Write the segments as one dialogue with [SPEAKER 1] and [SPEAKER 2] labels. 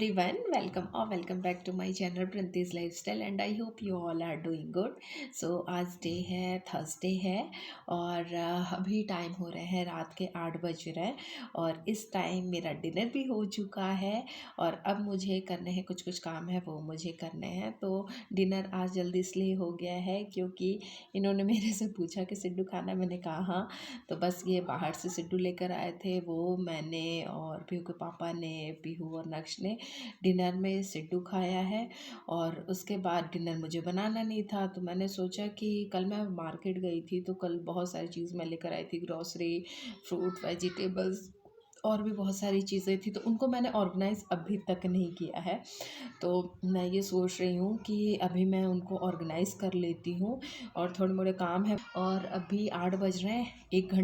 [SPEAKER 1] everyone, welcome or welcome back to my channel Printi's Lifestyle and I hope you all are doing good. So आज day है Thursday है और अभी time हो रहे हैं रात के 8 बज रहे हैं और इस टाइम मेरा डिनर भी हो चुका है और अब मुझे करने हैं कुछ कुछ काम है वो मुझे करने हैं। तो डिनर आज जल्दी इसलिए हो गया है क्योंकि इन्होंने मेरे से पूछा कि सिड्डू खाना, मैंने कहा हाँ। तो बस ये बाहर से सिड्डू लेकर आए थे, वो मैंने और पीहू के पापा ने, पीहू और नक्श ने डिनर में सिड्डू खाया है। और उसके बाद डिनर मुझे बनाना नहीं था तो मैंने सोचा कि कल मैं मार्केट गई थी तो कल बहुत सारी चीज़ मैं लेकर आई थी, ग्रॉसरी, फ्रूट, वेजिटेबल्स और भी बहुत सारी चीज़ें थी, तो उनको मैंने ऑर्गेनाइज़ अभी तक नहीं किया है। तो मैं ये सोच रही हूँ कि अभी मैं उनको ऑर्गेनाइज़ कर लेती हूँ और थोड़े मोड़े काम है। और अभी 8 बज रहे हैं, 1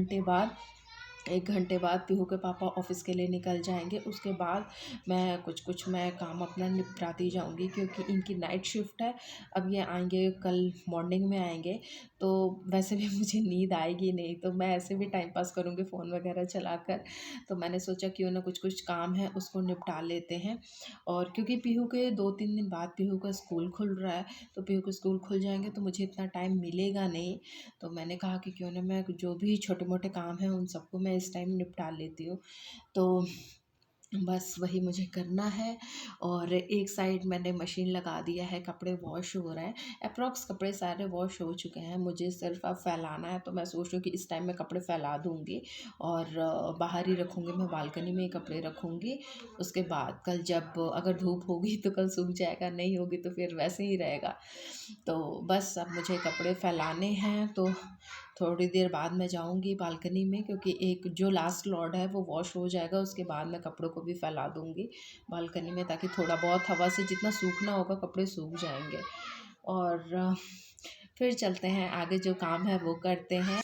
[SPEAKER 1] घंटे बाद पीहू के पापा ऑफिस के लिए निकल जाएंगे। उसके बाद मैं कुछ मैं काम अपना निपटाती जाऊंगी क्योंकि इनकी नाइट शिफ्ट है। अब ये आएंगे कल मॉर्निंग में आएंगे तो वैसे भी मुझे नींद आएगी नहीं, तो मैं ऐसे भी टाइम पास करूँगी फ़ोन वगैरह चलाकर। तो मैंने सोचा क्यों ना कुछ कुछ काम है उसको निपटा लेते हैं। और क्योंकि पीहू के 2-3 दिन बाद पीहू का स्कूल खुल रहा है, तो पीहू के स्कूल खुल जाएंगे तो मुझे इतना टाइम मिलेगा नहीं। तो मैंने कहा कि क्यों ना मैं जो भी छोटे मोटे काम हैं उन सबको मैं इस टाइम निपटा लेती हूँ। तो बस वही मुझे करना है। और एक साइड मैंने मशीन लगा दिया है, कपड़े वॉश हो रहे हैं, अप्रॉक्स कपड़े सारे वॉश हो चुके हैं, मुझे सिर्फ अब फैलाना है। तो मैं सोच रही हूँ कि इस टाइम मैं कपड़े फैला दूँगी और बाहर ही रखूँगी, मैं बालकनी में ही कपड़े रखूँगी। उसके बाद कल जब अगर धूप होगी तो कल सूख जाएगा, नहीं होगी तो फिर वैसे ही रहेगा। तो बस अब मुझे कपड़े फैलाने हैं तो थोड़ी देर बाद मैं जाऊंगी बालकनी में, क्योंकि एक जो लास्ट लॉड है वो वॉश हो जाएगा, उसके बाद मैं कपड़ों को भी फैला दूंगी बालकनी में, ताकि थोड़ा बहुत हवा से जितना सूखना होगा कपड़े सूख जाएंगे। और फिर चलते हैं आगे, जो काम है वो करते हैं।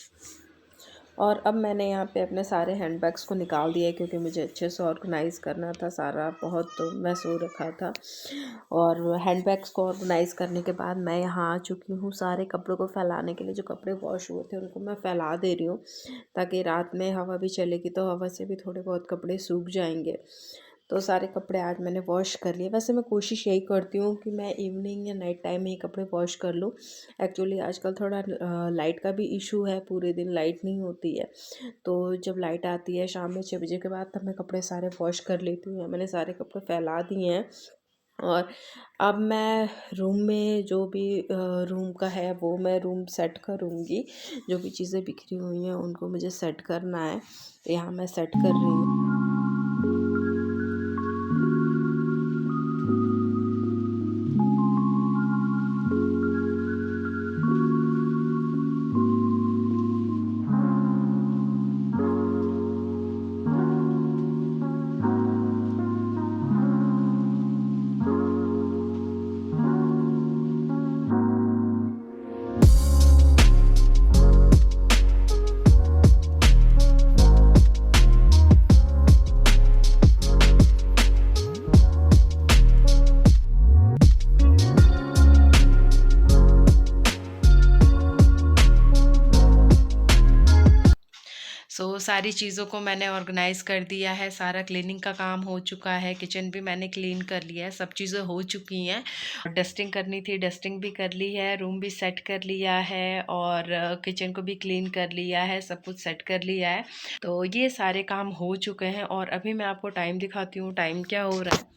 [SPEAKER 1] और अब मैंने यहाँ पे अपने सारे हैंडबैग्स को निकाल दिया है क्योंकि मुझे अच्छे से ऑर्गेनाइज़ करना था, सारा बहुत तो मैस हो रखा था। और हैंडबैग्स को ऑर्गेनाइज़ करने के बाद मैं यहाँ आ चुकी हूँ सारे कपड़ों को फैलाने के लिए। जो कपड़े वॉश हुए थे उनको मैं फैला दे रही हूँ ताकि रात में हवा भी चलेगी तो हवा से भी थोड़े बहुत कपड़े सूख जाएंगे। तो सारे कपड़े आज मैंने वॉश कर लिए। वैसे मैं कोशिश यही करती हूँ कि मैं इवनिंग या नाइट टाइम में ही कपड़े वॉश कर लूँ। एक्चुअली आजकल थोड़ा लाइट का भी इशू है, पूरे दिन लाइट नहीं होती है। तो जब लाइट आती है शाम में 6 बजे के बाद, तब मैं कपड़े सारे वॉश कर लेती हूँ। मैंने सारे कपड़े फैला दिए हैं। और अब मैं रूम में जो भी रूम का है वो मैं रूम सेट करूँगी। जो भी चीज़ें बिखरी हुई हैं उनको मुझे सेट करना है, तो यहाँ मैं सेट कर रही हूँ। सारी चीज़ों को मैंने ऑर्गेनाइज़ कर दिया है, सारा क्लीनिंग का काम हो चुका है, किचन भी मैंने क्लीन कर लिया है, सब चीज़ें हो चुकी हैं। डस्टिंग करनी थी, डस्टिंग भी कर ली है, रूम भी सेट कर लिया है और किचन को भी क्लीन कर लिया है, सब कुछ सेट कर लिया है। तो ये सारे काम हो चुके हैं और अभी मैं आपको टाइम दिखाती हूँ, टाइम क्या हो रहा है।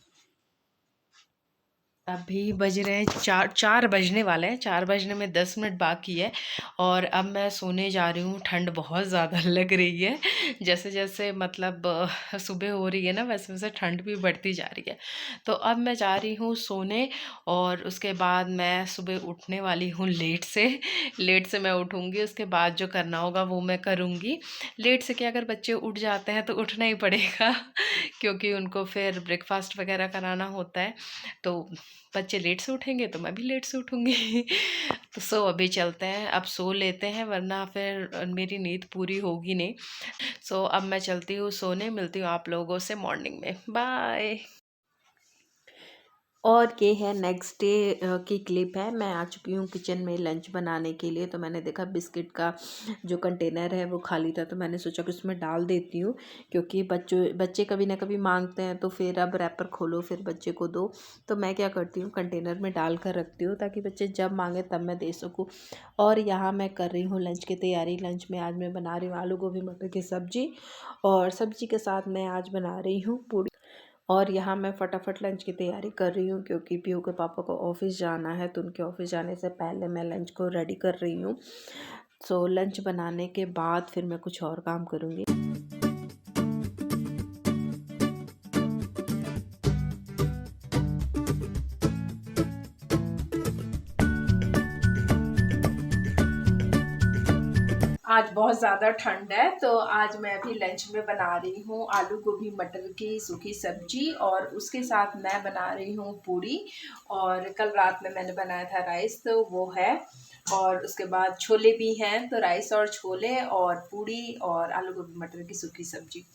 [SPEAKER 1] अभी बज रहे हैं 4 बजने वाले हैं, 4 बजने में 10 मिनट बाकी है और अब मैं सोने जा रही हूँ। ठंड बहुत ज़्यादा लग रही है, जैसे जैसे मतलब सुबह हो रही है ना, वैसे वैसे ठंड भी बढ़ती जा रही है। तो अब मैं जा रही हूँ सोने और उसके बाद मैं सुबह उठने वाली हूँ लेट से मैं उठूँगी, उसके बाद जो करना होगा वो मैं करूँगी। लेट से क्या, अगर बच्चे उठ जाते हैं तो उठना ही पड़ेगा क्योंकि उनको फिर ब्रेकफास्ट वगैरह कराना होता है। तो बच्चे लेट से उठेंगे तो मैं भी लेट से उठूँगी तो अभी चलते हैं, अब सो लेते हैं वरना फिर मेरी नींद पूरी होगी नहीं। अब मैं चलती हूँ सोने, मिलती हूँ आप लोगों से मॉर्निंग में। बाय। और ये है नेक्स्ट डे की क्लिप है। मैं आ चुकी हूँ किचन में लंच बनाने के लिए। तो मैंने देखा बिस्किट का जो कंटेनर है वो खाली था, तो मैंने सोचा कि उसमें डाल देती हूँ, क्योंकि बच्चे कभी ना कभी मांगते हैं, तो फिर अब रैपर खोलो फिर बच्चे को दो। तो मैं क्या करती हूँ, कंटेनर में डाल कर रखती हूँ ताकि बच्चे जब मांगे तब मैं दे सकूँ। और यहाँ मैं कर रही हूँ लंच की तैयारी। लंच में आज मैं बना रही हूँ आलू गोभी मटर की सब्ज़ी, और सब्ज़ी के साथ मैं आज बना रही हूँ पूड़ी। और यहाँ मैं फटाफट लंच की तैयारी कर रही हूँ, क्योंकि पीहू के पापा को ऑफिस जाना है, तो उनके ऑफिस जाने से पहले मैं लंच को रेडी कर रही हूँ। सो लंच बनाने के बाद फिर मैं कुछ और काम करूँगी। आज बहुत ज़्यादा ठंड है, तो आज मैं अभी लंच में बना रही हूँ आलू गोभी मटर की सूखी सब्जी, और उसके साथ मैं बना रही हूँ पूड़ी। और कल रात में मैंने बनाया था राइस, तो वो है। और उसके बाद छोले भी हैं, तो राइस और छोले और पूड़ी और आलू गोभी मटर की सूखी सब्जी।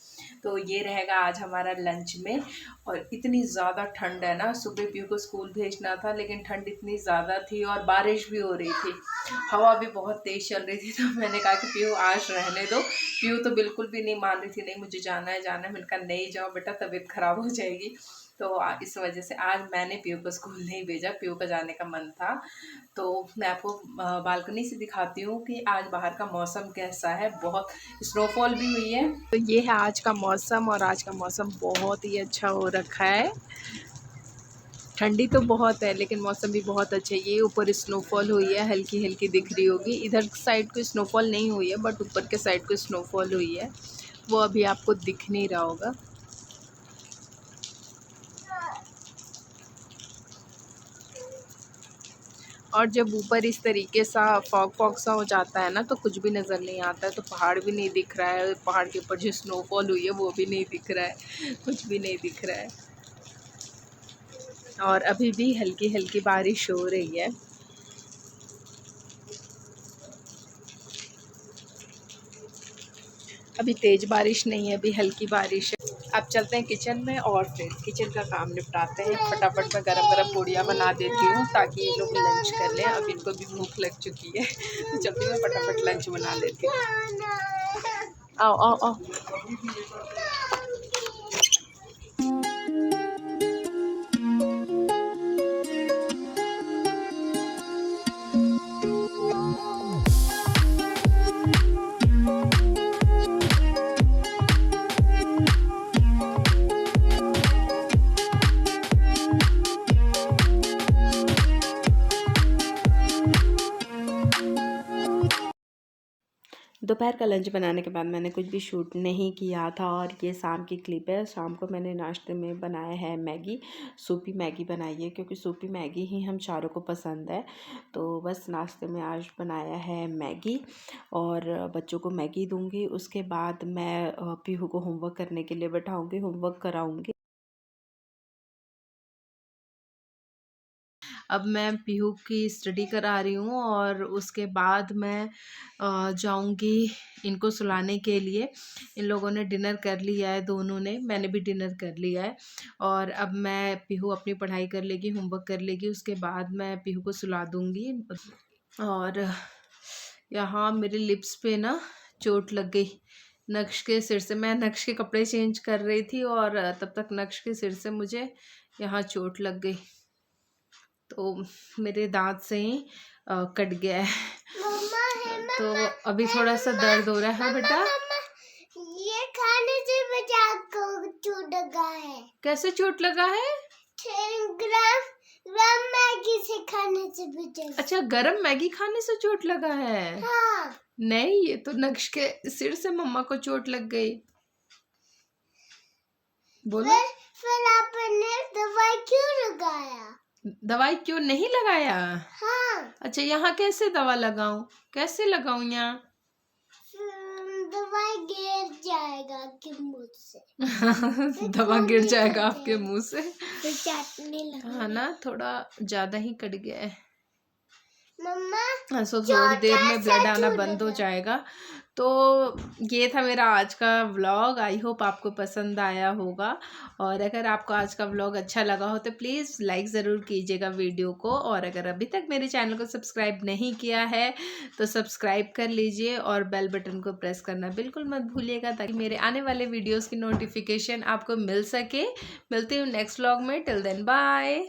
[SPEAKER 1] तो ये रहेगा आज हमारा लंच में। और इतनी ज़्यादा ठंड है ना, सुबह पीहू को स्कूल भेजना था, लेकिन ठंड इतनी ज़्यादा थी और बारिश भी हो रही थी, हवा भी बहुत तेज़ चल रही थी। तो मैंने कहा कि पीहू आज रहने दो। पीहू तो बिल्कुल भी नहीं मान रही थी, नहीं मुझे जाना है जाना है। मैंने कहा नहीं जाओ बेटा, तबीयत ख़राब हो जाएगी। तो इस वजह से आज मैंने पीहू को स्कूल नहीं भेजा। पीहू का जाने का मन था। तो मैं आपको बालकनी से दिखाती हूँ कि आज बाहर का मौसम कैसा है। बहुत स्नोफॉल भी हुई है। तो ये है आज का मौसम, और आज का मौसम बहुत ही अच्छा हो रखा है। ठंडी तो बहुत है, लेकिन मौसम भी बहुत अच्छा है। ये ऊपर स्नोफॉल हुई है, हल्की हल्की दिख रही होगी। इधर साइड को स्नोफॉल नहीं हुई है, बट ऊपर के साइड को स्नोफॉल हुई है, वो अभी आपको दिख नहीं रहा होगा। और जब ऊपर इस तरीके सा फॉग फॉग सा हो जाता है ना, तो कुछ भी नज़र नहीं आता है। तो पहाड़ भी नहीं दिख रहा है, पहाड़ के ऊपर जो स्नोफॉल हुई है वो भी नहीं दिख रहा है, कुछ भी नहीं दिख रहा है। और अभी भी हल्की हल्की बारिश हो रही है। अभी तेज़ बारिश नहीं है, अभी हल्की बारिश है। अब चलते हैं किचन में और फिर किचन का काम निपटाते हैं। फटाफट मैं गरम गरम पूड़ियाँ बना देती हूँ ताकि ये लोग लंच कर लें। अब इनको भी भूख लग चुकी है, तो चलती हूँ फटाफट लंच बना लेती हूँ। आओ आओ आओ। दोपहर का लंच बनाने के बाद मैंने कुछ भी शूट नहीं किया था, और ये शाम की क्लिप है। शाम को मैंने नाश्ते में बनाया है मैगी, सूपी मैगी बनाई है, क्योंकि सूपी मैगी ही हम चारों को पसंद है। तो बस नाश्ते में आज बनाया है मैगी, और बच्चों को मैगी दूंगी। उसके बाद मैं पीहू को होमवर्क करने के लिए बैठाऊंगी, होमवर्क कराऊंगी। अब मैं पीहू की स्टडी करा रही हूँ, और उसके बाद मैं जाऊँगी इनको सुलाने के लिए। इन लोगों ने डिनर कर लिया है, दोनों ने, मैंने भी डिनर कर लिया है। और अब मैं पीहू अपनी पढ़ाई कर लेगी, होमवर्क कर लेगी, उसके बाद मैं पीहू को सुला दूँगी। और यहाँ मेरे लिप्स पे ना चोट लग गई नक्श के सिर से। मैं नक्श के कपड़े चेंज कर रही थी, और तब तक नक्श के सिर से मुझे यहाँ चोट लग गई। तो मेरे दांत से ही कट गया है। तो अभी थोड़ा सा दर्द हो रहा है बेटा।
[SPEAKER 2] ये खाने से बचा को चोट लगा है।
[SPEAKER 1] कैसे चोट लगा है?
[SPEAKER 2] ग्राम ग्राम मैगी से खाने से बचा।
[SPEAKER 1] अच्छा, गरम मैगी खाने से चोट लगा है?
[SPEAKER 2] हाँ।
[SPEAKER 1] नहीं, ये तो नक्श के सिर से मम्मा को चोट लग गई। बोलो।
[SPEAKER 2] फिर आपने दवाई क्यों लगाया?
[SPEAKER 1] दवाई क्यों नहीं लगाया?
[SPEAKER 2] हाँ।
[SPEAKER 1] अच्छा, यहाँ कैसे दवा लगाऊं? कैसे लगाऊं यहाँ?
[SPEAKER 2] दवाई गिर जाएगा आपके मुंह से।
[SPEAKER 1] दवा गिर जाएगा आपके मुंह से।
[SPEAKER 2] फिर चाटने लगा।
[SPEAKER 1] हाँ ना, थोड़ा ज्यादा ही कट गया है।
[SPEAKER 2] मम्मा
[SPEAKER 1] सो थोड़ी देर में
[SPEAKER 2] छोटा
[SPEAKER 1] ब्लड
[SPEAKER 2] सा
[SPEAKER 1] आना
[SPEAKER 2] चूड़ा
[SPEAKER 1] बंद हो
[SPEAKER 2] था।
[SPEAKER 1] जाएगा। तो ये था मेरा आज का व्लॉग। आई होप आपको पसंद आया होगा, और अगर आपको आज का व्लॉग अच्छा लगा हो तो प्लीज़ लाइक ज़रूर कीजिएगा वीडियो को, और अगर अभी तक मेरे चैनल को सब्सक्राइब नहीं किया है तो सब्सक्राइब कर लीजिए और बेल बटन को प्रेस करना बिल्कुल मत भूलिएगा, ताकि मेरे आने वाले वीडियोज़ की नोटिफिकेशन आपको मिल सके। मिलती हूँ नेक्स्ट व्लॉग में। Till then bye.